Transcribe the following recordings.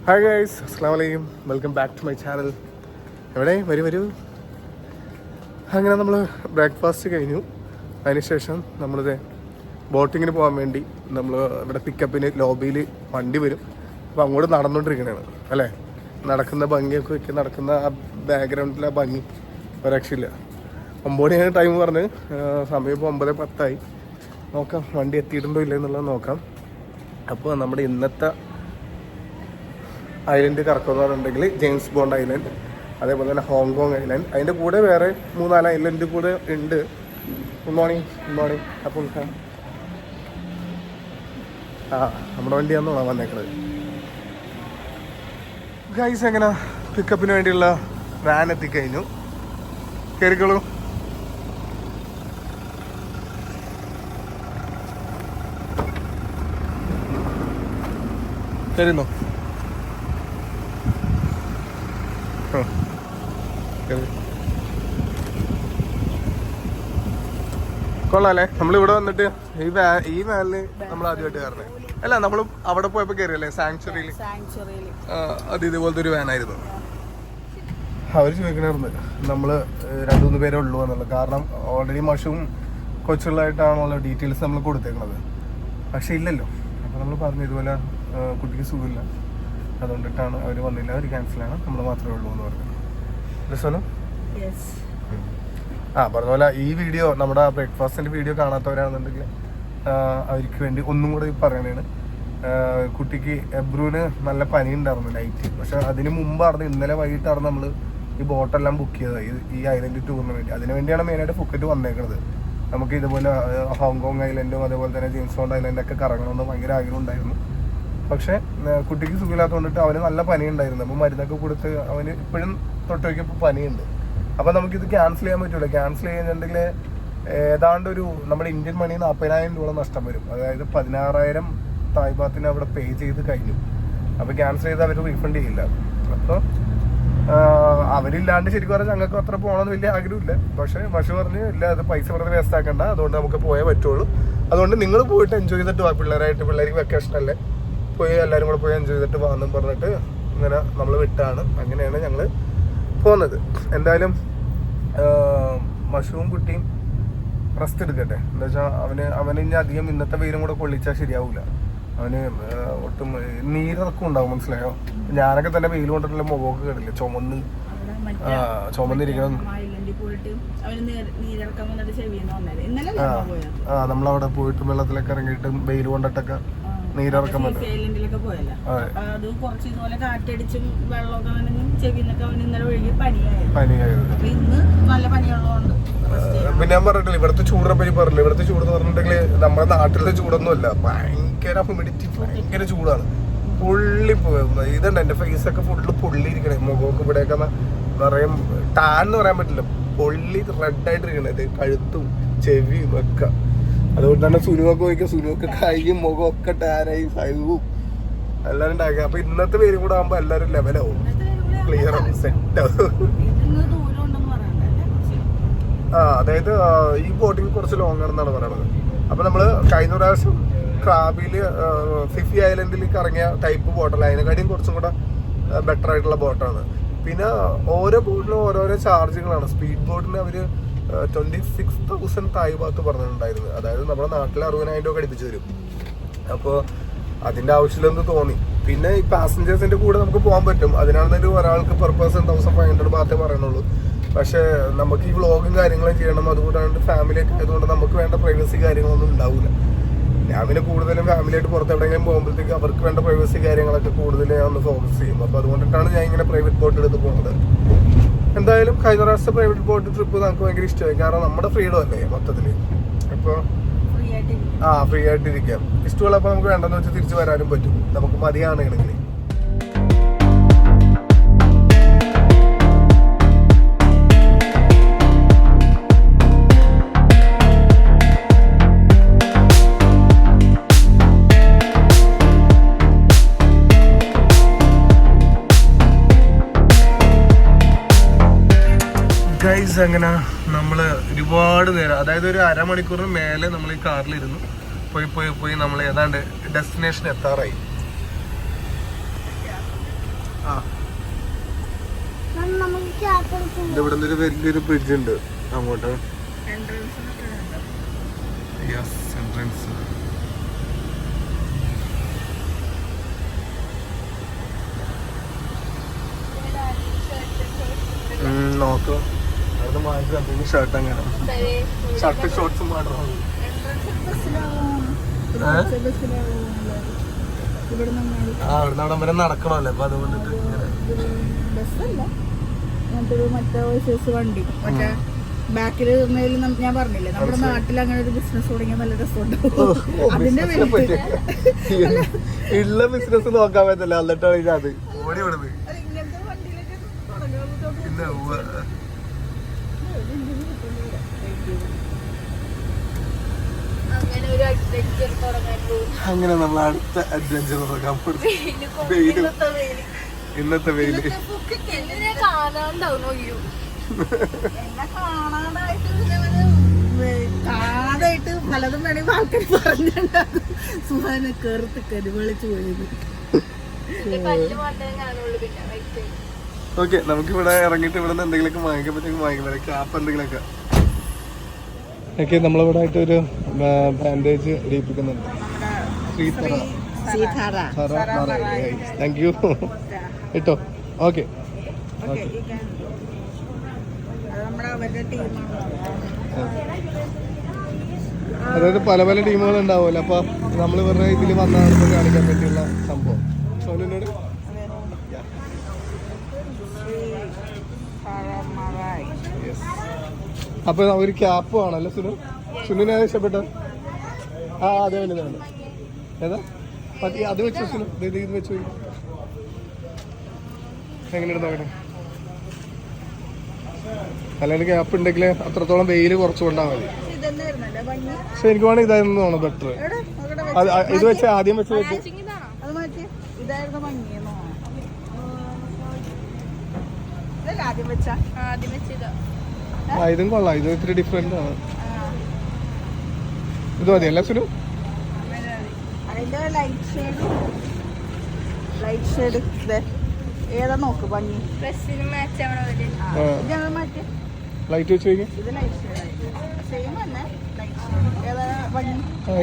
Hi guys, അസ്സലാമു അലൈക്കും. Welcome back to my channel. എവിടെ വരൂ. അങ്ങനെ നമ്മൾ ബ്രേക്ക്ഫാസ്റ്റ് കഴിഞ്ഞു. അതിനുശേഷം നമ്മളിത് ബോട്ടിങ്ങിന് പോകാൻ വേണ്ടി നമ്മൾ ഇവിടെ പിക്കപ്പിന് ലോബിയിൽ വണ്ടി വരും. അപ്പോൾ അങ്ങോട്ട് നടന്നുകൊണ്ടിരിക്കണതാണ് അല്ലേ. നടക്കുന്ന ഭംഗിയൊക്കെ വെച്ച് നടക്കുന്ന ആ ബാക്ക്ഗ്രൗണ്ടിലെ ഭംഗി ഒരക്ഷയില്ല. 9 മണിയാണ് ടൈം പറഞ്ഞ്, സമയം ഇപ്പോൾ 9:10. നോക്കാം വണ്ടി എത്തിയിട്ടുണ്ടോ ഇല്ല എന്നുള്ളത് നോക്കാം. അപ്പോൾ നമ്മുടെ ഇന്നത്തെ ഐലൻഡ് കറക്കമെന്ന് പറഞ്ഞിട്ടുണ്ടെങ്കിൽ ജെയിംസ് ബോണ്ട് ഐലൻഡ്, അതേപോലെ തന്നെ ഹോങ്കോങ് ഐലൻഡ്, അതിൻ്റെ കൂടെ വേറെ 3-4 ഐലൻഡ് കൂടെ ഉണ്ട്. Good morning. അപ്പോൾ നമ്മുടെ വണ്ടിയാണെന്നോ വന്നേക്കുന്നത്. ഗൈസ്, എങ്ങനെ പിക്കപ്പിന് വേണ്ടിയുള്ള വാൻ എത്തിക്കഴിഞ്ഞു. കയറിക്കോളൂ. തരുന്നോ? കൊള്ളാല്ലേ. നമ്മളിവിടെ വന്നിട്ട് ഈ വാനില് നമ്മൾ ആദ്യമായിട്ട് കയറണേ. അല്ല, നമ്മൾ അവിടെ പോയപ്പോ കയറിയല്ലേ സാങ്ച്വറിയിൽ. അത് ഇതുപോലത്തെ ഒരു വാനായിരുന്നു. അവർ ചോദിക്കണായിരുന്നു നമ്മള് 2-3 പേരേ ഉള്ളൂ എന്നുള്ളത്. കാരണം ഓൾറെഡി മഷും കൊച്ചുകളായിട്ടാണുള്ള ഡീറ്റെയിൽസ് നമ്മൾ കൊടുത്തേക്കുന്നത്. പക്ഷെ ഇല്ലല്ലോ. അപ്പൊ നമ്മൾ പറഞ്ഞു ഇതുപോലെ കുട്ടിക്ക് സുഖമില്ല, അതുകൊണ്ടിട്ടാണ് അവർ വന്നില്ല, അവർ ക്യാൻസലാണ്, നമ്മൾ മാത്രമേ ഉള്ളൂ എന്ന് പറഞ്ഞു. പറഞ്ഞ പോലെ ഈ വീഡിയോ നമ്മുടെ ബ്രേക്ക്ഫാസ്റ്റിന്റെ വീഡിയോ കാണാത്തവരാണെന്നുണ്ടെങ്കിൽ അവർക്ക് വേണ്ടി ഒന്നും കൂടെ പറയണേണ്. കുട്ടിക്ക് എബ്രൂന് നല്ല പനി ഉണ്ടായിരുന്നു നൈറ്റ്. പക്ഷെ അതിന് മുമ്പായിരുന്നു, ഇന്നലെ വൈകിട്ടായിരുന്നു നമ്മൾ ഈ ബോട്ടെല്ലാം ബുക്ക് ചെയ്തത് ഈ ഐലൻഡ് ടൂറിന് വേണ്ടി. അതിന് വേണ്ടിയാണ് മെയിനായിട്ട് ഫുക്കറ്റ് വന്നേക്കുന്നത്. നമുക്ക് ഇതുപോലെ ഹോങ്കോങ് ഐലൻഡും അതേപോലെ തന്നെ ജെയിംസ് ബോണ്ട് ഐലൻഡൊക്കെ കറങ്ങണമെന്ന് ഭയങ്കര ആഗ്രഹം ഉണ്ടായിരുന്നു. പക്ഷെ കുട്ടിക്ക് സുഖമില്ലാത്തതുകൊണ്ടിട്ട് അവന് നല്ല പനി ഉണ്ടായിരുന്നു. അപ്പോൾ മരുന്നൊക്കെ കൊടുത്ത് അവന് ഇപ്പോഴും തൊട്ട് വയ്ക്കപ്പോൾ പനിയുണ്ട്. അപ്പോൾ നമുക്കിത് ക്യാൻസൽ ചെയ്യാൻ പറ്റില്ല. ക്യാൻസൽ ചെയ്യുന്നുണ്ടെങ്കിൽ ഏതാണ്ട് ഒരു നമ്മുടെ ഇന്ത്യൻ മണി 40,000 രൂപ നഷ്ടം വരും. അതായത് 16,000 തായ്ബാത്തിന് അവിടെ പേ ചെയ്ത് കഴിഞ്ഞു. അപ്പോൾ ക്യാൻസൽ ചെയ്ത് അവർ റീഫണ്ട് ചെയ്യില്ല. അപ്പോൾ അവരില്ലാണ്ട് ശരിക്കും പറഞ്ഞാൽ ഞങ്ങൾക്ക് അത്ര പോകണമെന്ന് വലിയ ആഗ്രഹമില്ല. പക്ഷേ മഷു പറഞ്ഞ് ഇല്ല, അത് പൈസ വെറുതെ വേസ്റ്റ് ആക്കണ്ട, അതുകൊണ്ട് നമുക്ക് പോയേ പറ്റുള്ളൂ. അതുകൊണ്ട് നിങ്ങൾ പോയിട്ട് എൻജോയ് ചെയ്തിട്ട് വാ, പിള്ളേർക്ക് വെക്കേഷനല്ലേ, പോയി എല്ലാവരും കൂടെ പോയി എൻജോയ് ചെയ്തിട്ട് വാന്നും പറഞ്ഞിട്ട് ഇങ്ങനെ നമ്മൾ വിട്ടാണ്. അങ്ങനെയാണ് ഞങ്ങൾ പോകുന്നത്. എന്തായാലും മഷുവും കുട്ടിയും റെസ്റ്റ് എടുക്കട്ടെ. എന്താ വെച്ചാൽ അവന് ഇനി അധികം ഇന്നത്തെ വെയിലും കൂടെ കൊള്ളിച്ചാൽ ശരിയാവില്ല. അവന് ഒട്ടും നീരിറക്കം ഉണ്ടാവും, മനസ്സിലായോ. ഞാനൊക്കെ തന്നെ വെയിൽ കൊണ്ടിട്ടുള്ള മുഖമൊക്കെ കേട്ടില്ല, ചുമന്നിരിക്കണം. നമ്മളവിടെ പോയിട്ട് വെള്ളത്തിലൊക്കെ ഇറങ്ങിയിട്ട് വെയിൽ കൊണ്ടിട്ടൊക്കെ നീരിറക്കം വന്നു. പിന്നെ ഞാൻ പറഞ്ഞിട്ടില്ല ഇവിടുത്തെ ചൂടിനെ പറ്റി പറഞ്ഞില്ല. ഇവിടുത്തെ ചൂടെന്ന് പറഞ്ഞിട്ടുണ്ടെങ്കിൽ നമ്മുടെ നാട്ടിലെ ചൂടൊന്നുമല്ല, ഭയങ്കര ഹ്യൂമിഡിറ്റി, ഭയങ്കര ചൂടാണ്. പൊള്ളിപ്പോകുന്നത് ഇതുണ്ട്. എന്റെ ഫേസൊക്കെ ഫുള്ള് പൊള്ളിയിരിക്കണേ, മുഖമൊക്കെ ഇവിടെയൊക്കെ നിറയെ ടാൻ എന്ന് പറയാൻ പറ്റില്ല, പൊള്ളി റെഡായിട്ടിരിക്കണേ, ഇത് കഴുത്തും ചെവിയും ഒക്കെ. അതുകൊണ്ട് തന്നെ സുനുവൊക്കെ പോയിക്കുക, സുനുവൊക്കെ കൈയും മുഖമൊക്കെ ടാനായി സൈവും എല്ലാവരും ഉണ്ടാക്കുക. അപ്പൊ ഇന്നത്തെ പേരും കൂടെ ആകുമ്പോ എല്ലാവരും ലെവലാവും, ക്ലിയർ സെറ്റ് ആവും. അതായത് ഈ ബോട്ടിങ് കുറച്ച് ലോങ് ആണെന്നാണ് പറയണത്. അപ്പൊ നമ്മള് കഴിഞ്ഞ പ്രാവശ്യം ക്രാബില് ഫിഫി ഐലൻഡിൽ ഇറങ്ങിയ ടൈപ്പ് ബോട്ടല്ല, അതിനെക്കാട്ടിയും കുറച്ചും കൂടെ ബെറ്റർ ആയിട്ടുള്ള ബോട്ടാണ്. പിന്നെ ഓരോ ബോട്ടിനും ഓരോരോ ചാർജുകളാണ്. സ്പീഡ് ബോട്ടിന് അവര് 26,000 തായ്ബാത്ത് പറഞ്ഞിട്ടുണ്ടായിരുന്നു. അതായത് നമ്മുടെ നാട്ടിൽ 60,000 രൂപ അടുപ്പിച്ച് വരും. അപ്പോൾ അതിന്റെ ആവശ്യമില്ലെന്ന് തോന്നി. പിന്നെ ഈ പാസഞ്ചേഴ്സിന്റെ കൂടെ നമുക്ക് പോകാൻ പറ്റും. അതിനാണെന്നൊരു ഒരാൾക്ക് പെർ പേഴ്സൺ 1,500 ബാത്തേ പറയുന്നുള്ളൂ. പക്ഷെ നമുക്ക് ഈ വ്ളോഗും കാര്യങ്ങളും ചെയ്യണം, അതുകൊണ്ടാണ് ഫാമിലിയൊക്കെ ആയതുകൊണ്ട് നമുക്ക് വേണ്ട പ്രൈവസി കാര്യങ്ങളൊന്നും ഉണ്ടാവില്ല. ഞാൻ പിന്നെ കൂടുതലും ഫാമിലിയായിട്ട് പുറത്ത് എവിടെയെങ്കിലും പോകുമ്പോഴത്തേക്ക് അവർക്ക് വേണ്ട പ്രൈവസി കാര്യങ്ങളൊക്കെ കൂടുതൽ ഞാൻ ഒന്ന് ഫോക്കസ് ചെയ്യും. അപ്പോൾ അതുകൊണ്ടിട്ടാണ് ഞാൻ ഇങ്ങനെ പ്രൈവറ്റ് ബോട്ട് എടുത്ത് പോകുന്നത്. എന്തായാലും കഴിഞ്ഞ പ്രാവശ്യത്തെ പ്രൈവറ്റ് ബോട്ട് ട്രിപ്പ് നമുക്ക് ഭയങ്കര ഇഷ്ടമായി. കാരണം നമ്മുടെ ഫ്രീഡം അല്ലേ മൊത്തത്തില്. അപ്പോൾ ഫ്രീ ആയിട്ടിരിക്കാം. ഇഷ്ടമുള്ളപ്പോൾ നമുക്ക് വേണ്ടെന്ന് വെച്ചാൽ തിരിച്ചു വരാനും പറ്റും, നമുക്ക് മതിയാണെങ്കിൽ. ഗൈസ്, അങ്ങനെ നമ്മൾ ഒരുപാട് നേരം, അതായത് ഒരു അരമണിക്കൂറിന് മേലെ നമ്മൾ ഈ കാറിലിരുന്നു. പോയി നമ്മൾ ഏതാണ്ട് ഡെസ്റ്റിനേഷൻ എത്താറായി. ഇവിടെ ഒരു വലിയൊരു ബ്രിഡ്ജ് ഉണ്ട് അങ്ങോട്ട്. എൻട്രൻസ് നോക്കാം. അവിടെ മാറ്റി ഷർട്ട് അങ്ങനെ ഷർട്ട് ഷോർട്ട്സും മാത്രം. അവിടുന്ന് അവിടെ വരെ നടക്കണമല്ലേ, അപ്പൊ അതുകൊണ്ടിട്ട് മറ്റേ വണ്ടി മറ്റേ ബാക്കിൽ ഞാൻ പറഞ്ഞില്ലേ നമ്മുടെ നാട്ടിൽ അങ്ങനെ ഒരു ബിസിനസ് തുടങ്ങിയ നല്ല രസമുണ്ടാവും. അതിന്റെ ഉള്ള ബിസിനസ് നോക്കാൻ പറ്റില്ല, എന്നിട്ടാണ് അത് ഓടി വിടുന്നത്. പിന്നെ അങ്ങനെ നമ്മൾ അടുത്ത അഡ്വഞ്ചർ തുടങ്ങാൻ പോകും. ഇന്നത്തെ വെയില് കാണാതായിട്ട് പലതും വേണമെങ്കിൽ ആൾക്കാർ പറഞ്ഞിട്ടുണ്ടാകും. സുഹാന കേർത്ത് കരുവളിച്ചു പോയത്. ഓക്കെ, നമുക്കിവിടെ ഇറങ്ങിയിട്ട് ഇവിടെ നിന്ന് എന്തെങ്കിലുമൊക്കെ വാങ്ങിക്കാൻ പറ്റുമെങ്കിൽ വാങ്ങിക്കാൻ ക്യാപ്പ് എന്തെങ്കിലുമൊക്കെ. ഓക്കെ, നമ്മളിവിടെ ആയിട്ട് ഒരു ബാൻഡേജ് ഇടിപ്പിക്കുന്നുണ്ട്. താങ്ക് യു കേട്ടോ. ഓക്കെ, അതായത് പല പല ടീമുകൾ ഉണ്ടാവുമല്ലോ, അപ്പൊ നമ്മൾ ഇവരുടെ ഇതിൽ വന്നാണ് കാണിക്കാൻ പറ്റിയുള്ള സംഭവം. സോനുനോട് അപ്പൊ ഒരു ക്യാപ്പ് ആണല്ലോ സുനു. സുനുവിനെ ഏതാ ഇഷ്ടപ്പെട്ട? അതെ വേണ്ടതാണ്. ഏതാ അത് വെച്ചോ സുനു, ഇത് വെച്ചു. എങ്ങനെയാണ് നോക്കണേ? അല്ലെങ്കിൽ ക്യാപ്പ് ഉണ്ടെങ്കിൽ അത്രത്തോളം വെയിൽ കുറച്ച് കൊണ്ടാൽ മതി. പക്ഷെ എനിക്ക് വേണമെങ്കിൽ ഇതായിരുന്നു തോന്നുന്നു ബെറ്റർ. ഇത് വെച്ച് ആദ്യം വെച്ച് ഇതും കൊള്ളാം. ഇത് ഇത്തിരി ഡിഫറെന്റ് ആണ്. ഇത് മതിയല്ല സുനു? ഏതാ നോക്ക് ഭംഗി. ലൈറ്റ് വെച്ച് കഴിഞ്ഞാൽ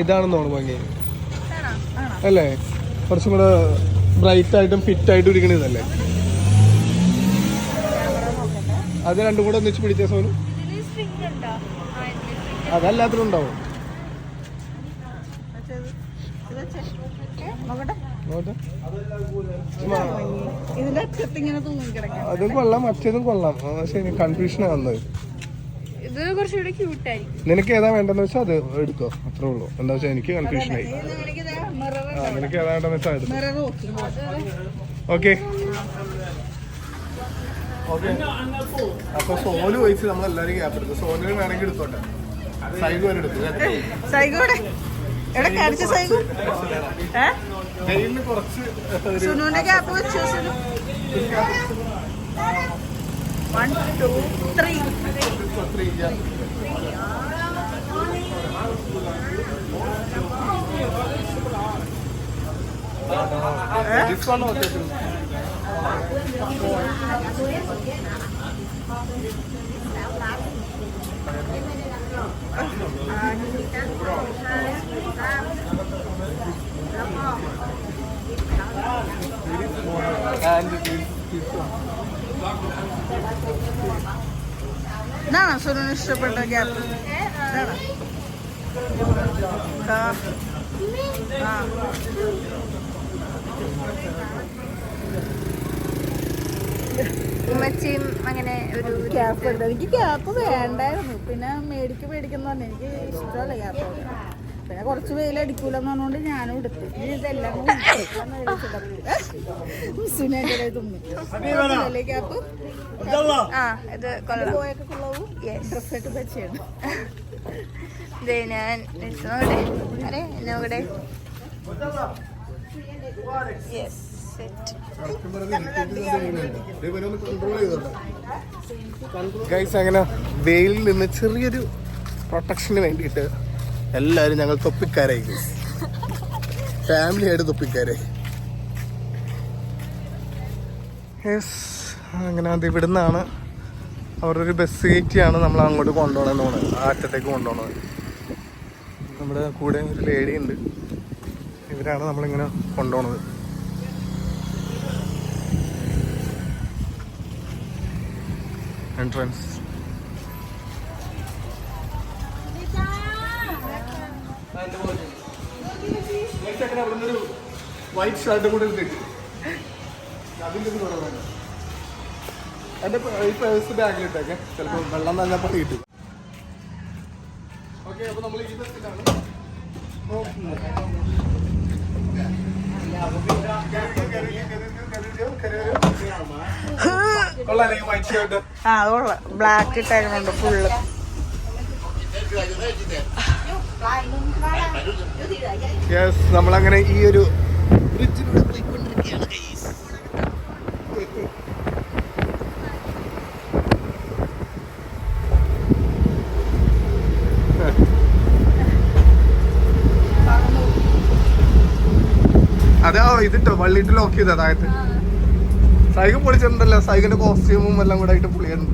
ഇതാണെന്ന് തോന്നുന്നു ഭംഗി അല്ലേ? കുറച്ചും കൂടെ ബ്രൈറ്റ് ആയിട്ടും ഫിറ്റ് ആയിട്ടും ഇരിക്കണ ഇതല്ലേ? അത് രണ്ടും കൂടെ ഒന്നിച്ച് പിടിച്ച സോനു. അതല്ലാത്തിനും ഉണ്ടാവും. അതും കൊള്ളാം, മറ്റേതും കൊള്ളാം. പക്ഷെ കൺഫ്യൂഷൻ ആവുന്നത്. നിനക്ക് ഏതാ വേണ്ടെന്ന് വെച്ചാൽ അത് എടുക്കോ, അത്രേ ഉള്ളൂ. എന്താ വെച്ചാൽ എനിക്ക് കൺഫ്യൂഷൻ ആയി. നിനക്ക് ഏതാ വേണ്ടെന്ന് വെച്ചാൽ എടുക്കും. Okay okay. അപ്പൊ സോനു ചോദിച്ച് നമ്മളെല്ലാരും ക്യാപ്പ് എടുത്തു. സോനുവിന് വേണമെങ്കിൽ എടുത്തോട്ടെ. സൈഗു വരെ എടുത്തു. സുനുവിന്റെ ക്യാപ്പ് വെച്ചു. സുനു 1 2 3. This one okay. ഇതാണോ സുനുവിന് ഇഷ്ടപ്പെട്ട ക്യാപ്പ്? ഉമ്മച്ചിയും അങ്ങനെ ഒരു ക്യാപ്പ് ഉണ്ട്. എനിക്ക് ക്യാപ്പ് വേണ്ടായിരുന്നു, പിന്നെ മേടിക്കുന്ന പറഞ്ഞു. എനിക്ക് ഇഷ്ടമല്ല ക്യാപ്പ്. പിന്നെ കുറച്ച് വെയിലടിക്കൂലെന്ന് പറഞ്ഞുകൊണ്ട് ഞാനും എടുത്തു. ഇതെല്ലാം സുനേന്റെ തുമ്മി ക്യാപ്പ്. ഇത് കൊള്ളാം. പോയൊക്കെ കൊള്ളാവും. ഡ്രസ്സായിട്ട് വെച്ചാണ് ഞാൻ നോക്കട്ടെ. നോക്കട്ടെ. യെസ് ഗൈസ്, അങ്ങനെ വെയിലിൽ നിന്ന് ചെറിയൊരു പ്രൊട്ടക്ഷന് വേണ്ടിയിട്ട് എല്ലാവരും ഞങ്ങൾ തൊപ്പിക്കാരായി. ഫാമിലി ആയിട്ട് തൊപ്പിക്കാരായി. യെസ്, അങ്ങനെ അത് ഇവിടുന്നാണ് അവരുടെ ഒരു ബസ് കയറ്റിയാണ് നമ്മൾ അങ്ങോട്ട് കൊണ്ടുപോകണമെന്ന് തോന്നുന്നത്, ആ അറ്റത്തേക്ക് കൊണ്ടുപോകണത്. നമ്മുടെ കൂടെ ഒരു ലേഡി ഉണ്ട്, ഇവരാണ് നമ്മളിങ്ങനെ കൊണ്ടുപോകണത്. എൻട്രൻസ്. വൈറ്റ് ഷർട്ട് കൂടെ എടുത്തിട്ട് അതിൻ്റെ എൻ്റെ ഈ പേഴ്സ് ബാഗിലിട്ടേക്കെ, ചിലപ്പോൾ വെള്ളം നനഞ്ഞപ്പോൾ കിട്ടും. ഓക്കെ, അപ്പോൾ നമ്മൾ ഈ ബസ്സിലാണ്. വൈറ്റ് ഷർട്ട് അത് കൊള്ളാം, ബ്ലാക്ക് ഇട്ടായിരുന്നുണ്ട് ഫുള്ള്. യെസ്, നമ്മളങ്ങനെ ഈ ഒരു ബ്രിഡ്ജിലൂടെ പോയിക്കൊണ്ടിരിക്കുകയാണ് ഗൈസ്. അതാ ഇതിട്ടോ വള്ളിയിട്ട് ലോക്ക് ചെയ്ത് അതായത് സൈഗ പൊളിച്ചിട്ടുണ്ടല്ലോ. സൈഗിന്റെ കോസ്റ്റ്യൂമും എല്ലാം കൂടെ ആയിട്ട് പൊളിയുണ്ട്.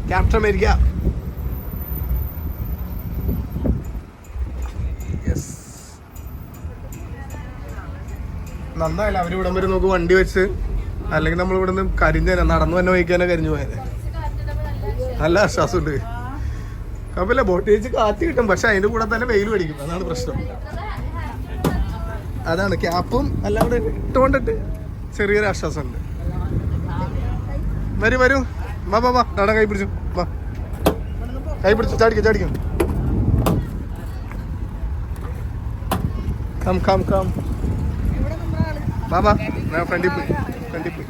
Captain America. യെസ്, നന്നായില്ല അവർ ഇവിടം വരെ നോക്ക് വണ്ടി വെച്ച്, അല്ലെങ്കിൽ നമ്മൾ ഇവിടെ നിന്ന് കരിഞ്ഞേനെ നടന്നു തന്നെ വഹിക്കാനോ കരിഞ്ഞു പോയത്. നല്ല ആശ്വാസമുണ്ട്. കുഴപ്പമില്ല, ബോട്ട് വെച്ച് കാറ്റ് കിട്ടും, പക്ഷെ അതിന്റെ കൂടെ തന്നെ വെയിൽ പിടിക്കും, അതാണ് പ്രശ്നം. അതാണ് ക്യാപ്പും എല്ലാം കൂടെ ഇട്ടുകൊണ്ടിട്ട് ചെറിയൊരു ആശ്വാസമുണ്ട്. വരൂ വരൂ, വാ വാ വാ, നട കൈ പിടിച്ചു, വാ കൈ പിടിച്ചു, ചാടിക്കും ചാടിക്കും. കം കം കം, വാ വാ, ഞാൻ ഫ്രണ്ടിൽ പോയി ഫ്രണ്ടിൽ പോയി.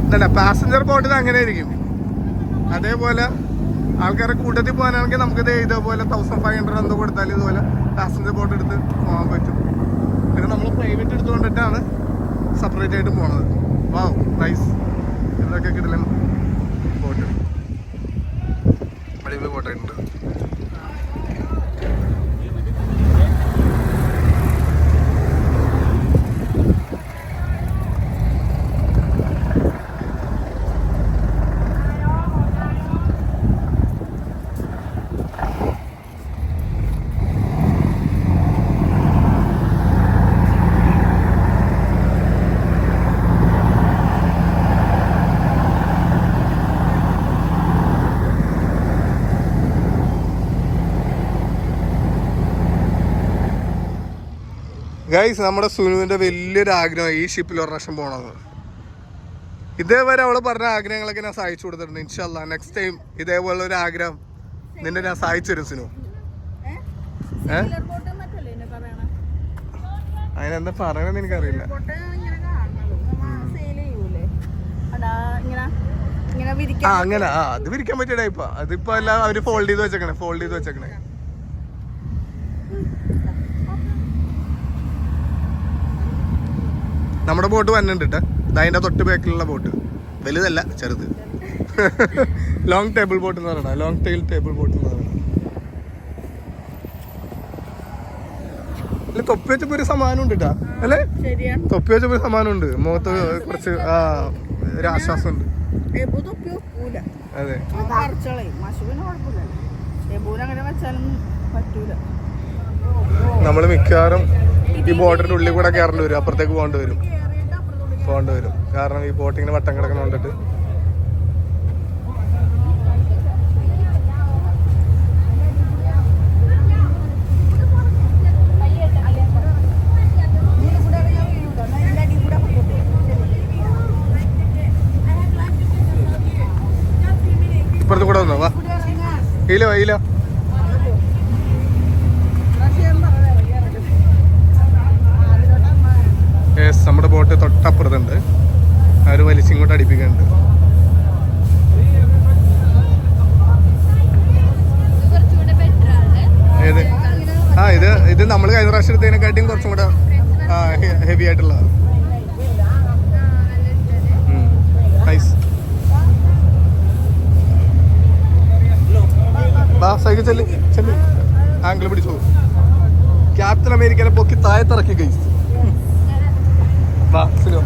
ഇതല്ല പാസഞ്ചർ ബോട്ടിൽ അങ്ങനെ ആയിരിക്കും. അതേപോലെ ആൾക്കാരെ കൂട്ടത്തിൽ പോകാനാണെങ്കിൽ നമുക്കിത് ഇതേപോലെ 1500 എന്തോ കൊടുത്താൽ ഇതുപോലെ പാസഞ്ചർ ബോട്ട് എടുത്ത് പോകാൻ പറ്റും. പിന്നെ നമ്മൾ പ്രൈവറ്റ് എടുത്തുകൊണ്ടിട്ടാണ് സെപ്പറേറ്റ് ആയിട്ട് പോണത്. വാവ്, നൈസ്. ഇതൊക്കെ കിടലും ബോട്ട്, അടിപൊളി ബോട്ടായിട്ടുണ്ട്. ഗൈസ്, നമ്മുടെ സുനുവിൻ്റെ വലിയൊരു ആഗ്രഹം ഈ ഷിപ്പിൽ ഒരു പ്രാവശ്യം പോകണമെന്ന്. ഇതേവരെ അവൾ പറഞ്ഞ ആഗ്രഹങ്ങളൊക്കെ ഞാൻ സഹായിച്ചു കൊടുത്തിട്ടുണ്ട്. ഇൻഷാല്ലാ നെക്സ്റ്റ് ടൈം ഇതേപോലെ ഒരു ആഗ്രഹം നിന്നെ ഞാൻ സഹായിച്ചു തരും സുനു. അതിനെന്താ പറയണെന്ന് എനിക്കറിയില്ല. അങ്ങനെ അത് വിരിക്കാൻ പറ്റിയ ടൈപ്പാ. അതിപ്പോ എല്ലാം അവര് ഫോൾഡ് ചെയ്ത് വെച്ചേക്കണേ. നമ്മുടെ ബോട്ട് വന്നിട്ടുണ്ട് കേട്ടോ. അതിൻ്റെ തൊട്ട് ബാക്കിലുള്ള ബോട്ട് വലുതല്ല, ചെറുത്. ലോങ് ടേബിൾ ബോട്ട് എന്ന് പറയണ, ലോങ് ടെയിൽ ടേബിൾ ബോട്ട് എന്ന് പറയണ. അല്ല, തൊപ്പി വെച്ചപ്പോ ഒരു സമാനം ഉണ്ട് കേട്ടാ, അല്ലേ? തൊപ്പി വെച്ചപ്പോ ഒരു സമാനം ഉണ്ട്, മുഖത്ത് കുറച്ച് ഒരു ആശ്വാസം ഉണ്ട്. അതെ, നമ്മള് മിക്കവാറും ഈ ബോട്ടിന്റെ ഉള്ളിൽ കൂടെ കയറേണ്ടി വരും, അപ്പുറത്തേക്ക് പോകേണ്ടി വരും. കാരണം ഈ ബോട്ടിങ്ങനെ വട്ടം കിടക്കണം കണ്ടിട്ട്. ഇപ്പുറത്ത് കൂടെ വന്നോ, വാ. ഇല്ല നമ്മുടെ ബോട്ട് തൊട്ടപ്പുറത്തുണ്ട്, അവർ വലിച്ചിങ്ങോട്ട് അടിപ്പിക്കുന്നുണ്ട്. ഏത്? ഇത് നമ്മൾ കഴിഞ്ഞ പ്രാവശ്യം എടുത്തതിനെക്കാട്ടിയും കുറച്ചും കൂടെ ഹെവി ആയിട്ടുള്ളതാണ്. സൈക്കിൾ ചെല്ലി ആംഗിൾ പിടിച്ചു. ക്യാപ്റ്റൻ അമേരിക്കനെ പൊക്കി താഴത്തിറക്കി ഗൈസ്. വാ സുനു.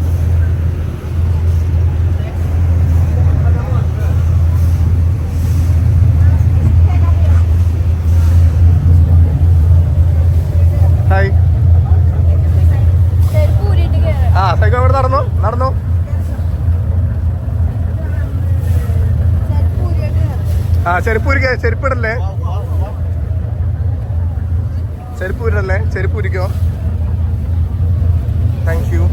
ആ ചെരുപ്പിടല്ലേ, ചെരുപ്പൂരിക്കോ. Thank you.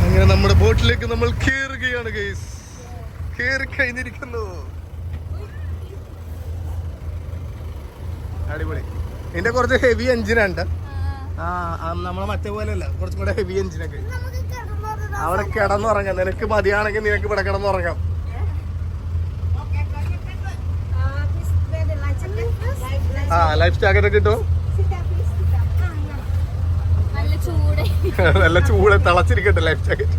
അങ്ങനെ നമ്മുടെ ബോട്ടിലേക്ക് നമ്മൾ കേറുകയാണ് ഗൈസ്. കേറി കഴിഞ്ഞിരിക്കുന്നു. അടിപൊളി. ഇതിന്റെ കുറച്ച് ഹെവി എഞ്ചിനുണ്ട്. നമ്മളെ മറ്റേ പോലെയല്ല, കുറച്ചും കൂടെ ഹെവി എഞ്ചിനൊക്കെ. അവിടെ കിടന്നുറങ്ങാം. നിനക്ക് മതിയാണെങ്കിൽ നിനക്ക് ഇവിടെ കിടന്നുറങ്ങാം. ലൈഫ് ജാക്കറ്റ് ഒക്കെ കിട്ടും. നല്ല ചൂട് തിളച്ചിരിക്കട്ടെ ലൈഫ് ജാക്കറ്റ്.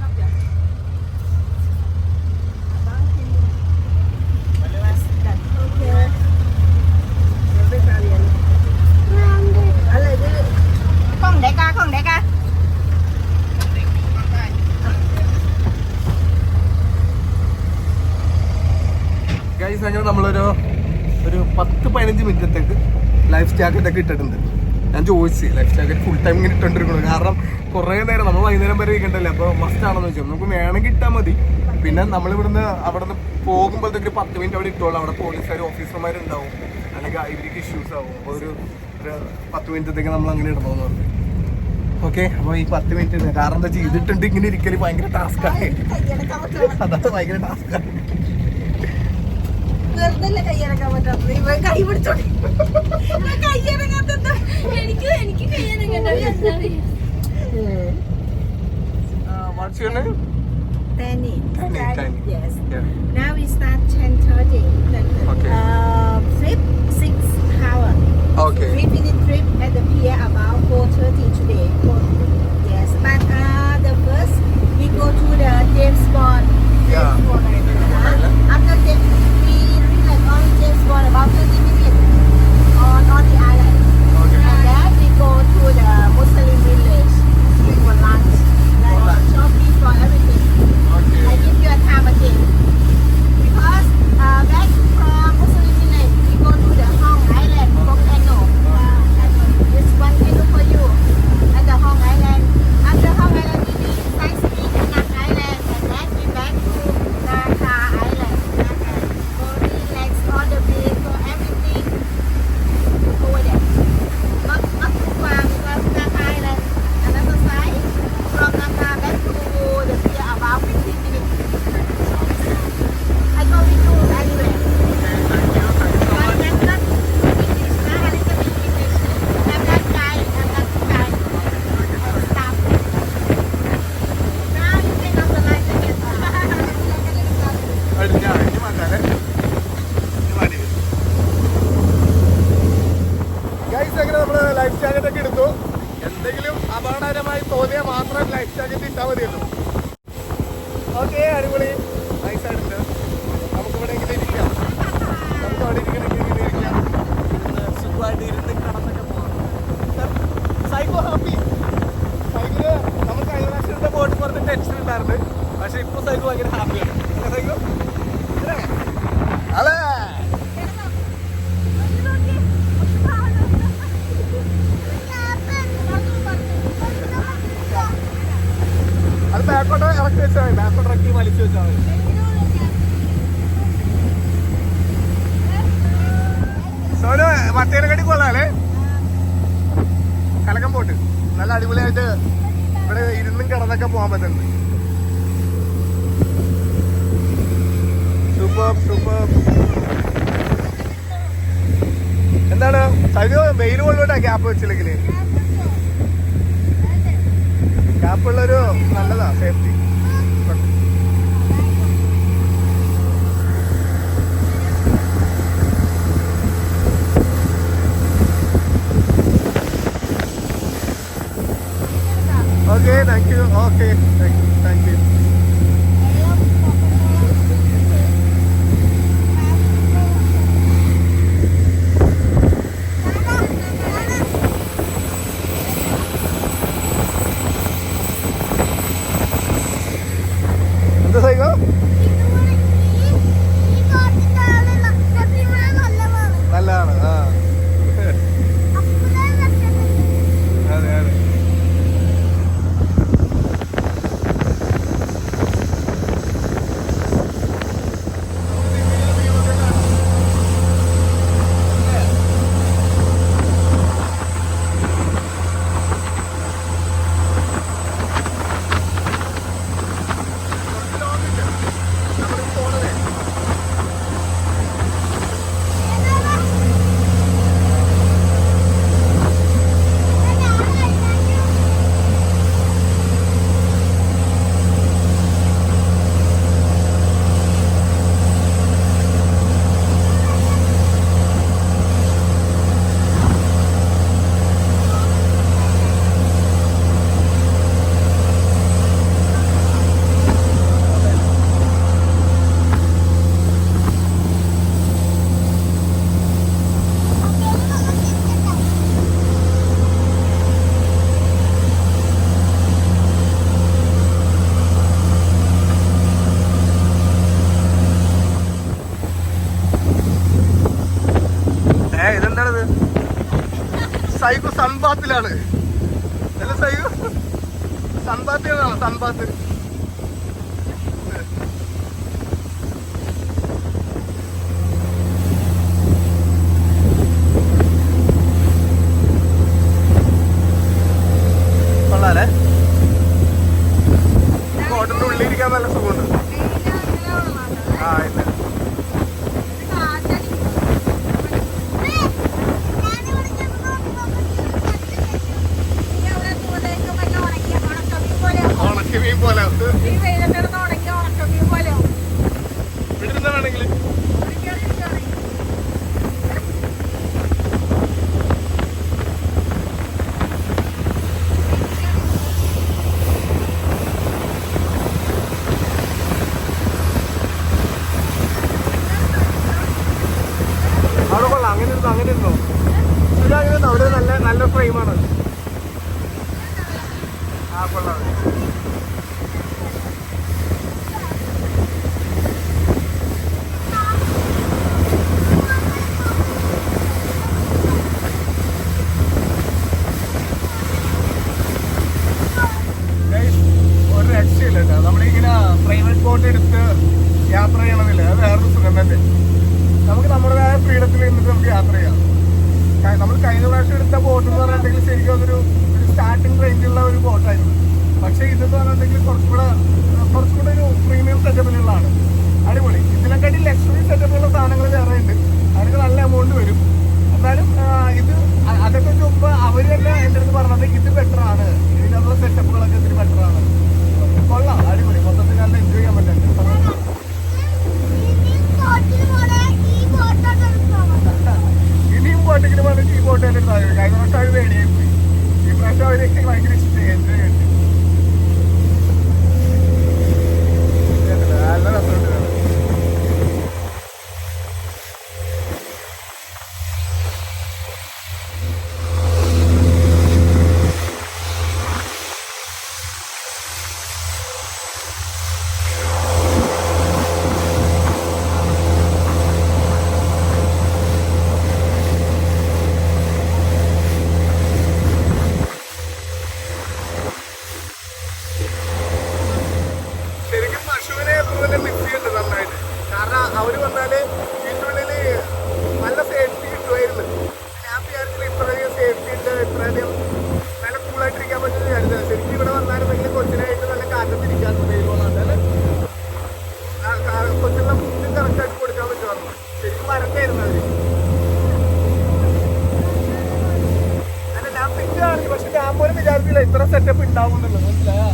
ഗൈസ്, അങ്ങനെ നമ്മളൊരു 10-15 മിനിറ്റത്തേക്ക് ലൈഫ് ജാക്കറ്റ് ഒക്കെ ഇട്ടിട്ടുണ്ട്. ഞാൻ ചോദിച്ചു ലൈഫ് ജാക്കറ്റ് ഫുൾ ടൈം ഇങ്ങനെ ഇട്ടോണ്ടിരിക്കണം. കാരണം കുറേ നേരം നമ്മൾ വൈകുന്നേരം വരെ ഇരിക്കണ്ടല്ലേ, അപ്പോൾ മസ്റ്റ് ആണെന്ന് വെച്ചാൽ നമുക്ക് വേണമെങ്കിൽ ഇട്ടാൽ മതി. പിന്നെ നമ്മളിവിടുന്ന് അവിടെ നിന്ന് പോകുമ്പോഴത്തേക്ക് 10 മിനിറ്റ് അവിടെ ഇട്ടോളാം. അവിടെ പോലീസുകാർ ഓഫീസർമാരുണ്ടാവും, അല്ലെങ്കിൽ ഇവർക്ക് ഇഷ്യൂസ് ആവും. അപ്പോൾ ഒരു 10 മിനിറ്റത്തേക്ക് നമ്മൾ അങ്ങനെ ഇടണമെന്ന് പറഞ്ഞു. ഓക്കെ, അപ്പോൾ ഈ 10 മിനിറ്റ് കാരണം എന്താ ചെയ്തിട്ടുണ്ട് ഇങ്ങനെ ഇരിക്കല് ഭയങ്കര ടാസ്ക്കാണ്. അതാണ് ഭയങ്കര ടാസ്ക്കാണ്. കൈയടക്കാൻ പറ്റാത്തത് കൈ പിടിച്ചോണ്ടി എനിക്ക് What's your name? Tani. Yes. Yeah. Now we start 10:30. Okay. Trip 6 hours. Okay. We finish trip at the pier about 4:30 today. Yes, but the first we go to the James Bond. Yeah. After that we relax on James Bond about 30 minutes on the island. Okay. And then we go to the Muslim village for lunch. Like shopping for everything. Okay. I give you a time again. Because back from Muslim village, we go to the Hong Island, volcano. This one canoe for you. And the Hong Island. After Hong Island, we do sightseeing in Nak Island. And then we back to Naka Island. Go relax on the beach, for everything over there. Not too far because Naka Island, another side. From Naka back to the pier about 15 minutes. I go with you anywhere. But I'm not English, a little bit English. I'm not guy, I'm not guy. Stop. Now you can have the light again. Guys, അങ്ങനെ നമ്മള് life jacket ഒക്കെ എടുത്തു. എന്തെങ്കിലും അപകടകരമായി തോന്നിയാൽ മാത്രം life jacket ഇട്ടാൽ മതിയല്ലോ. Okay, അടിപൊളി നൈസായിട്ടുണ്ട്. നമുക്കിവിടെ ഇങ്ങനെ ഇരിക്കാം. നമുക്ക് അവിടെ ഇരിക്കണമെങ്കിൽ ഇങ്ങനെ ഇരിക്കാം. സുഖമായിട്ട് ഇരുന്ന് കടന്നൊക്കെ പോകാം. Psycho happy. സൈക്കിള് നമുക്ക് കഴിഞ്ഞ പ്രാവശ്യത്തെ ബോട്ട് കുറച്ച് ടെൻഷൻ ഉണ്ടായിരുന്നു. പക്ഷെ ഇപ്പോൾ സൈക്കിൾ ഭയങ്കര ഹാപ്പിയാണ്. സൈക്കിൾ അല്ലേ? അത് ബാക്കോട്ട് ഇറക്കി വെച്ചാൽ മതി. ബാക്കോട്ട് ഇറക്കി വലിച്ചു വെച്ചാൽ മതി. സോനു, മറ്റേനെക്കാട്ടി കൊള്ളാല്ലേ? കലക്കം പോട്ട് നല്ല അടിപൊളിയായിട്ട് ഇവിടെ ഇരുന്നും കിടന്നൊക്കെ പോകാൻ പറ്റുന്നുണ്ട്. Super super. എന്താണ് സൈഡ് വെയിൽ കൊള്ളോട്ടാ ഗ്യാപ്പ് വെച്ചില്ലെങ്കിൽ? ഗ്യാപ്പുള്ളൊരു നല്ലതാ, safety. Okay, thank you. Okay, thank you. എന്താ സൈക്കോ? നല്ലതാണ്. ആ, അതെ അതെ. സൈക്കു സൺബാത്തിലാണ് അല്ല സൈക്കു സൺബാത്തിലാണ് സൺബാത്ത് കൊള്ളാലേ ഹോട്ടലിന്റെ ഉള്ളിലിരിക്കാൻ നല്ല സുഖമുണ്ട് ആ ഇല്ല ഉണക്കി മീൻ പോലെ വീട്ടിരുന്ന വേണമെങ്കിൽ അവിടെ കൊള്ളാം അങ്ങനെ ഇരുന്നോ ഇതങ്ങനെ അവിടെ നല്ല ഫ്രെയിമാണ് ആ കൊള്ളാം ഒരു രക്ഷയില്ല കേട്ടോ നമ്മളിങ്ങനെ പ്രൈവറ്റ് ബോട്ട് എടുത്ത് യാത്ര ചെയ്യണമെന്നില്ല അത് വേറൊരു സുഖം തന്നെ നമുക്ക് നമ്മുടേതായ ഫ്രീഡത്തിൽ നിന്നിട്ട് നമുക്ക് യാത്ര ചെയ്യാം നമ്മൾ കഴിഞ്ഞ പ്രാവശ്യം എടുത്ത ബോട്ട് എന്ന് പറഞ്ഞിട്ടുണ്ടെങ്കിൽ ശരിക്കും അതൊരു സ്റ്റാർട്ടിംഗ് റേഞ്ചുള്ള ഒരു ബോട്ടായിരുന്നു പക്ഷേ ഇതെന്ന് പറഞ്ഞിട്ടുണ്ടെങ്കിൽ കുറച്ചുകൂടെ ഒരു പ്രീമിയം സെറ്റപ്പിലുള്ളതാണ് അടിപൊളി ഇതിനെക്കാട്ടി ലക്ഷറി സെറ്റപ്പിലുള്ള സാധനങ്ങൾ വേറെ ഉണ്ട് അതിന് നല്ല എമൗണ്ട് വരും എന്നാലും ഇത് അതൊക്കെ മുമ്പ് അവർ തന്നെ എൻ്റെ അടുത്ത് പറഞ്ഞത് ഇത് ബെറ്ററാണ് ഇതിനുള്ള സെറ്റപ്പുകളൊക്കെ ഇതിന് ബെറ്ററാണ് കൊള്ളാം അടിപൊളി മൊത്തത്തിൽ നല്ല എൻജോയ് ചെയ്യാൻ പറ്റുന്നുണ്ട് ഇനിയും ബോട്ടിങ്ങിന് വേണമെങ്കിൽ ഈ ബോട്ട് തന്നെ എടുത്താൽ കഴിഞ്ഞ പ്രാവശ്യം അവർ പേടിയായി പോയി ഈ പ്രാവശ്യം അവരൊക്കെ ഭയങ്കര ഇഷ്ടമായി എൻജോയ് ചെയ്തു നല്ല രസമുണ്ട് അവര് വന്നാല് ഇതിൻ്റെ ഉള്ളില് നല്ല സേഫ്റ്റി കിട്ടുമായിരുന്നു ഞാൻ വിചാരിച്ചില്ല ഇത്രയധികം സേഫ്റ്റി ഉണ്ട് ഇത്രയധികം നല്ല കൂളായിട്ടിരിക്കാൻ പറ്റുമെന്ന് വിചാരിച്ചത് ശരിക്കും ഇവിടെ വന്നായിരുന്നെങ്കിൽ കൊച്ചിനായിട്ട് നല്ല കാറ്റത്തിരിക്കാൻ ദൈവമാണ് കൊച്ചിനുള്ള ഫുഡ് കറക്റ്റായിട്ട് കൊടുക്കാൻ പറ്റുമായിരുന്നു ശരിക്കും വരണ്ടായിരുന്നു അവര് അല്ല ഞാൻ ഫിറ്റാണ് പക്ഷെ ഞാൻ പോലും വിചാരിച്ചില്ല ഇത്ര സെറ്റപ്പ് ഉണ്ടാവും എന്നുള്ളത് മനസ്സിലായോ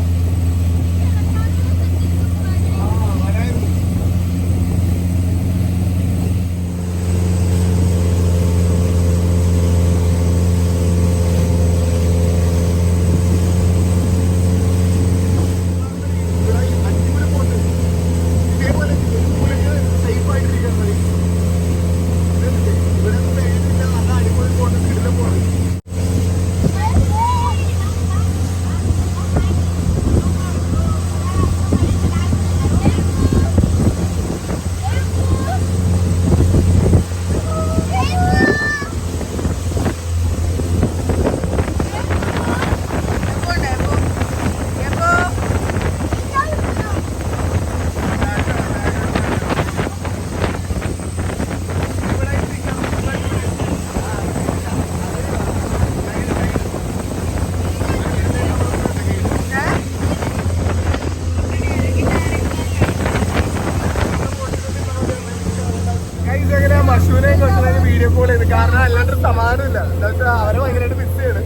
വീഡിയോ കോൾ ചെയ്ത് കാരണം അല്ലാണ്ടൊരു സമാധാനമില്ല എന്താ വെച്ചാൽ അവരെ ഭയങ്കരമായിട്ട് മിസ് ചെയ്യണ്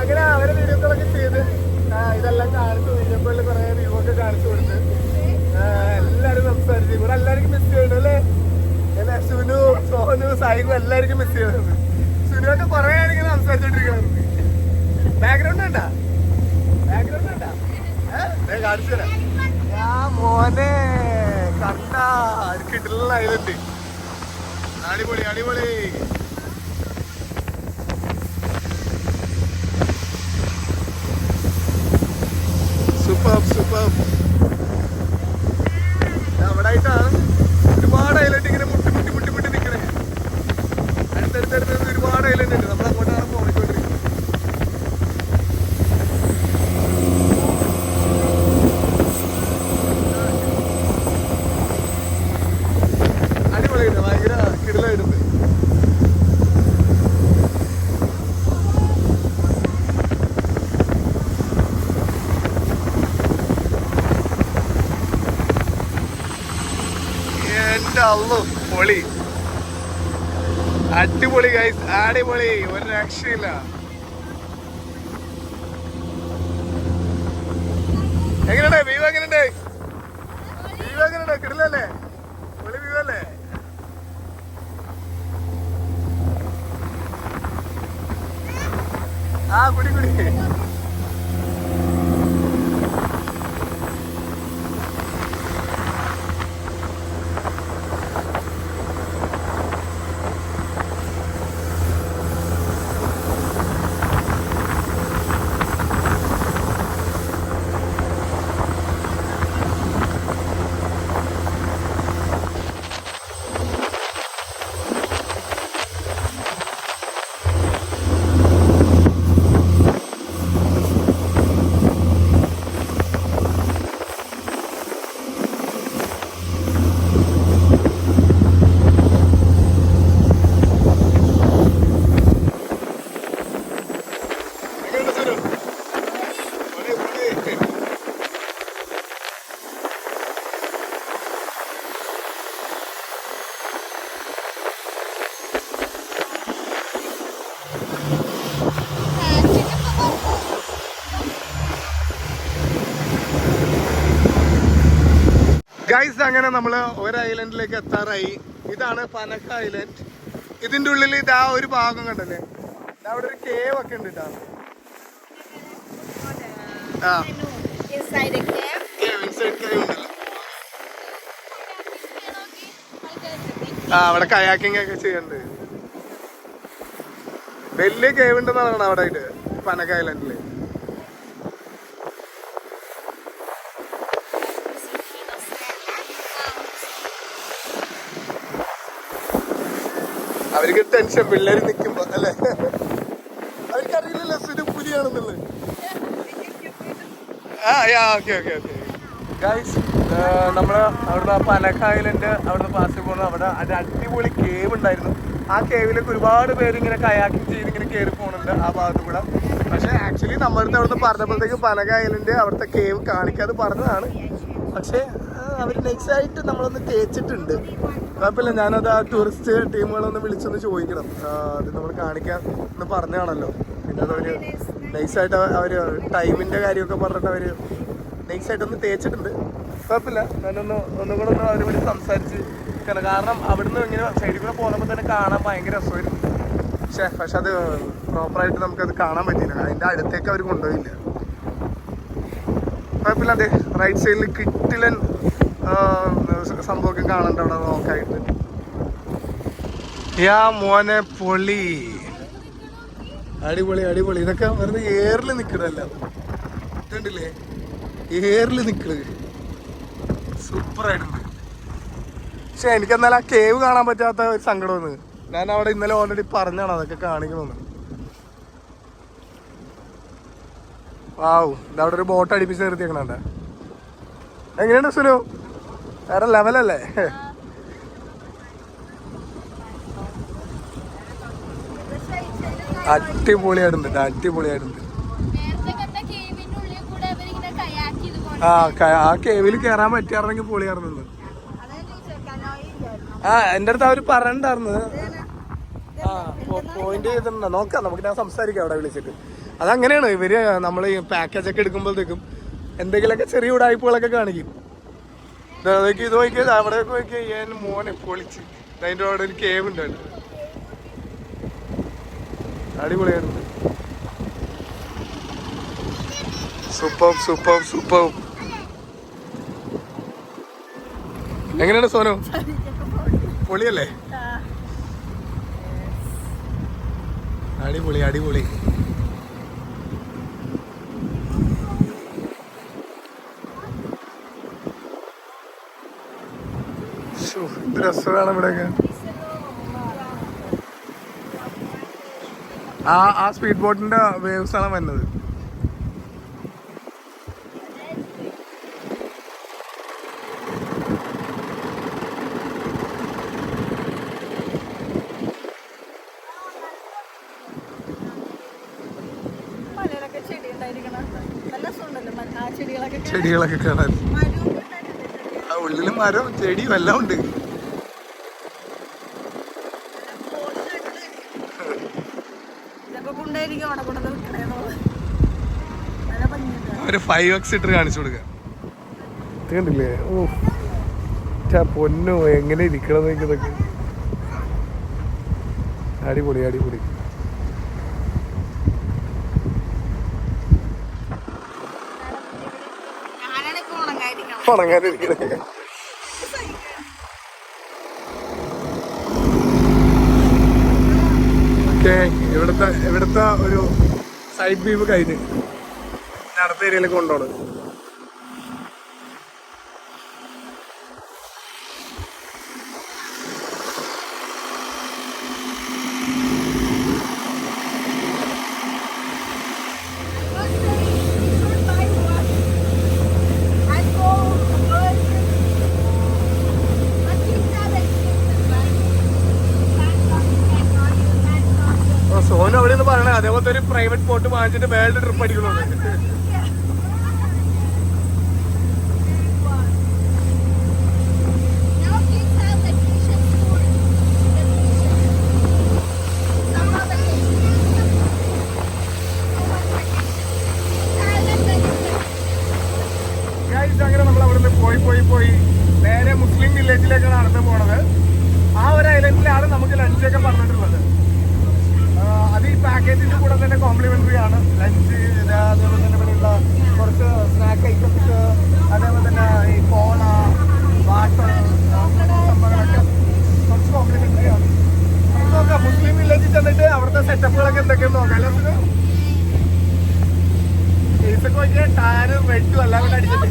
അങ്ങനെ അവരെ വീഡിയോ കോളൊക്കെ ചെയ്ത് ഇതെല്ലാം കാണിച്ചു വീഡിയോ കോളിൽ കുറെ വ്യൂ ഒക്കെ കാണിച്ചു കൊടുത്ത് എല്ലാവരും സംസാരിച്ചു ഇവിടെ എല്ലാവർക്കും മിസ് ചെയ്യണം അല്ലേ അല്ലെ സുനു സോനു സായിബു എല്ലാവർക്കും മിസ് ചെയ്യുന്നുണ്ട് സുനുവൊക്കെ കുറെ ആയിരിക്കും സംസാരിച്ചോണ്ടിരിക്കുന്നത് ബാക്ക്ഗ്രൗണ്ട് ഉണ്ടാ കാണിച്ചു തരാം മോനെ കണ്ട കിട്ടുള്ള ഐലൻഡ് അടിപൊളി അടിപൊളി സൂപ്പർ സൂപ്പർ അവിടെ ആയിട്ടാണ് ഒരുപാട് ഐലൻഡ് ഇങ്ങനെ മുട്ടി നിൽക്കണേ അടുത്തടുത്ത് ഒരുപാട് ഐലൻഡ് ഉണ്ട് നമ്മൾ അങ്ങോട്ടാണ് പോയിക്കൊണ്ടിരിക്കുന്നത് അടിപൊളിയുണ്ട്, ഭയങ്കര കിടിലായിട്ടുണ്ട്. എന്റെ അള്ളു പൊളി, അടിപൊളി ഗൈസ്, അടിപൊളി, ഒരു രക്ഷയില്ല. എങ്ങനെയുണ്ട് വ്യൂ? എങ്ങനെയുണ്ട് വ്യൂ? എങ്ങനെയുണ്ട്? കിടിലല്ലേ? പൊളി വ്യൂ അല്ലേ? ആ കുടി കുടി. ഗൈസ്, അങ്ങനെ നമ്മള് ഒരു ഐലൻഡിലേക്ക് എത്താറായി. ഇതാണ് പനക്ക ഐലൻഡ്. ഇതിന്റെ ഉള്ളിൽ ഇതാ ഒരു ഭാഗം കണ്ടല്ലേ, അവിടെ ഒരു കേവ് ഒക്കെ ഉണ്ട് കേട്ടോ. Inside the cave. അവിടെ കയാക്കിംഗ് ഒക്കെ ചെയ്യണ്ട്. വലിയ കേവ് ഉണ്ടെന്ന് പറയണം അവിടെ ആയിട്ട് പനക്ക ഐലൻഡില്. അവർക്ക് ടെൻഷൻ, പിള്ളേര് നിക്കുമ്പോ അല്ലേ? അവർക്കറിയില്ലല്ലോ സുരു പുലിയാണെന്നുള്ളത്. ഗൈസ്, നമ്മള് അവിടുന്ന് പനക്ക ഐലൻഡ് അവിടുന്ന് പാസ് പോകുന്നത്, അവിടെ ഒരു അടിപൊളി കേവ് ഉണ്ടായിരുന്നു. ആ കേവിലേക്ക് ഒരുപാട് പേര് ഇങ്ങനെ കയാക്കിങ് ചെയ്ത് ഇങ്ങനെ കയറി പോകുന്നുണ്ട് ആ ഭാഗത്ത് കൂടെ. പക്ഷെ ആക്ച്വലി നമ്മളടുത്ത് അവിടുന്ന് പറഞ്ഞപ്പോഴത്തേക്ക് പനക്ക ഐലൻഡ് അവിടുത്തെ കേവ് കാണിക്കാതെ പറഞ്ഞതാണ്. പക്ഷെ അവർ നെക്സ്റ്റ് നമ്മളൊന്ന് തേച്ചിട്ടുണ്ട്. കുഴപ്പമില്ല, ഞാനത് ആ ടൂറിസ്റ്റ് ടീമുകളൊന്ന് വിളിച്ചൊന്ന് ചോദിക്കണം. അത് നമ്മൾ കാണിക്കാൻ എന്ന് പറഞ്ഞതാണല്ലോ. പിന്നെ അതവര് നൈസായിട്ട് അവര് ടൈമിന്റെ കാര്യമൊക്കെ പറഞ്ഞിട്ട് അവര് നൈസായിട്ടൊന്ന് തേച്ചിട്ടുണ്ട്. കുഴപ്പമില്ല, ഒന്നും കൂടെ ഒന്ന് അവരെ വിളിച്ച് സംസാരിച്ച്. കാരണം അവിടുന്ന് ഇങ്ങനെ സൈഡിൽ കൂടെ പോകുമ്പോൾ തന്നെ കാണാൻ ഭയങ്കര രസമായിരുന്നു. പക്ഷെ അത് പ്രോപ്പറായിട്ട് നമുക്കത് കാണാൻ പറ്റിയില്ല. അതിന്റെ അടുത്തേക്ക് അവർ കൊണ്ടുപോയില്ല. കുഴപ്പമില്ല, അതെ റൈറ്റ് സൈഡിൽ കിട്ടിലൻ സംഭവമൊക്കെ കാണണ്ട അവിടെ നോക്കായിട്ട്. യാ മോനെ പൊളി, അടിപൊളി അടിപൊളി. ഇതൊക്കെ വെറുതെ ഏറിൽ നിൽക്കണല്ല, ഇതുണ്ടല്ലേ ഏറിൽ നിൽക്കണത് സൂപ്പറായിട്ടുണ്ട്. പക്ഷെ എനിക്കെന്നാലും ആ കേവ് കാണാൻ പറ്റാത്ത ഒരു സങ്കടമെന്ന്. ഞാൻ അവിടെ ഇന്നലെ ഓൾറെഡി പറഞ്ഞാണ് അതൊക്കെ കാണിക്കണമെന്ന്. വാവ്, ഇതവിടെ ഒരു ബോട്ട് അടിപ്പിച്ച് നിർത്തിയേക്കണണ്ട. എങ്ങനെയുണ്ട് സുനു? വേറെ ലെവലല്ലേ? അടിപൊളിയായിട്ടുണ്ട്, അടിപൊളിയായിട്ടുണ്ട്. ആ കേവിൽ കയറാൻ പറ്റിയായിരുന്നെങ്കിൽ പൊളിയായിരുന്നു. എന്റെ അടുത്ത് അവര് പറയണ്ടായിരുന്നു. പോയിന്റ് ചെയ്തിട്ടുണ്ടോ നോക്കാം, നമുക്ക് ഞാൻ സംസാരിക്കാം അവിടെ വിളിച്ചിട്ട്. അതങ്ങനെയാണ് ഇവര് നമ്മൾ ഈ പാക്കേജ് ഒക്കെ എടുക്കുമ്പോഴത്തേക്കും എന്തെങ്കിലുമൊക്കെ ചെറിയ ഉടായ്പകളൊക്കെ കാണിക്കും. ഇത് നോക്കിയത് അവിടെയൊക്കെ നോക്കിയാൽ മോനെ പൊളിച്ച്. അതിന്റെ അവിടെ ഒരു കേവ് ഉണ്ടായിരുന്നു, അടിപൊളിയായിരുന്നു. Super super super. എങ്ങനെയാണ് സോനു? പൊളിയല്ലേ? അടിപൊളി അടിപൊളി. ഇത് രസമാണ് ഇവിടെയൊക്കെ. ആ സ്പീഡ് ബോട്ടിന്റെ വേവ്സ് ആണ് വന്നത്. ചെടികളൊക്കെ കാണാൻ. ആ ഉള്ളിലും മരവും ചെടിയും എല്ലാം ഉണ്ട്. ഒരു 5x ഇട്ട് കാണിച്ചു കൊടുക്ക. കണ്ടില്ലേ? ഓ പൊന്നോ എങ്ങനെ ഇരിക്കണം ഇതൊക്കെ. അടിപൊളി അടിപൊളി. ഉണങ്ങാതിരിക്കണേ. ഓക്കെ, ഇവിടുത്തെ ഒരു സൈഡ് വ്യൂ കഴിഞ്ഞ് അടുത്ത ഏരിയയിലേക്ക് കൊണ്ടുപോകണം. സോനു അവിടെ നിന്ന് പറയണേ അതേപോലത്തെ ഒരു പ്രൈവറ്റ് ബോട്ട് വാങ്ങിച്ചിട്ട് വേൾഡ് ട്രിപ്പ് അടിക്കണുണ്ട്. അങ്ങനെ നമ്മൾ അവിടുന്ന് പോയി നേരെ മുസ്ലിം വില്ലേജിലേക്കാണ് അടുത്ത് പോണത്. ആ ഒരു ഐലൻഡിലാണ് നമുക്ക് ലഞ്ചൊക്കെ പറഞ്ഞിട്ടുള്ളത്. അത് ഈ പാക്കേജിന്റെ കൂടെ തന്നെ കോംപ്ലിമെന്ററി ആണ്. ലഞ്ച് അതേപോലെ തന്നെ ഇവിടെയുള്ള കുറച്ച് സ്നാക്ക് ഐറ്റംസ്, അതേപോലെ തന്നെ ഈ കോള, വാട്ടർ, സംഭവങ്ങളൊക്കെ കുറച്ച് കോംപ്ലിമെന്ററി ആണ്. നമുക്ക് നോക്കാം മുസ്ലിം വില്ലേജിൽ ചെന്നിട്ട് അവിടുത്തെ സെറ്റപ്പുകളൊക്കെ എന്തൊക്കെയെന്ന് നോക്കാം. അല്ലേ കേസൊക്കെ നോക്കിയാൽ ടാനും റെഡും എല്ലാം കൂടെ അടിച്ചിട്ട്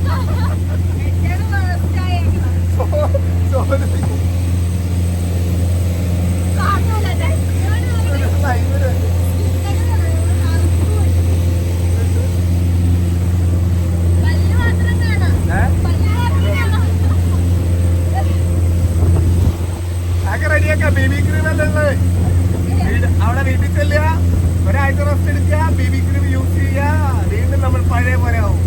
റെഡിയാക്കാം. ബേബി ക്രീം അല്ലേ ഉള്ളത് അവിടെ. വീട്ടിൽ ചെല്ലുക, ഒരാഴ്ച റെസ്റ്റ് എടുക്കുക, ബേബി ക്രീം യൂസ് ചെയ്യുക, വീണ്ടും നമ്മൾ പഴയ പോലെ ആവും.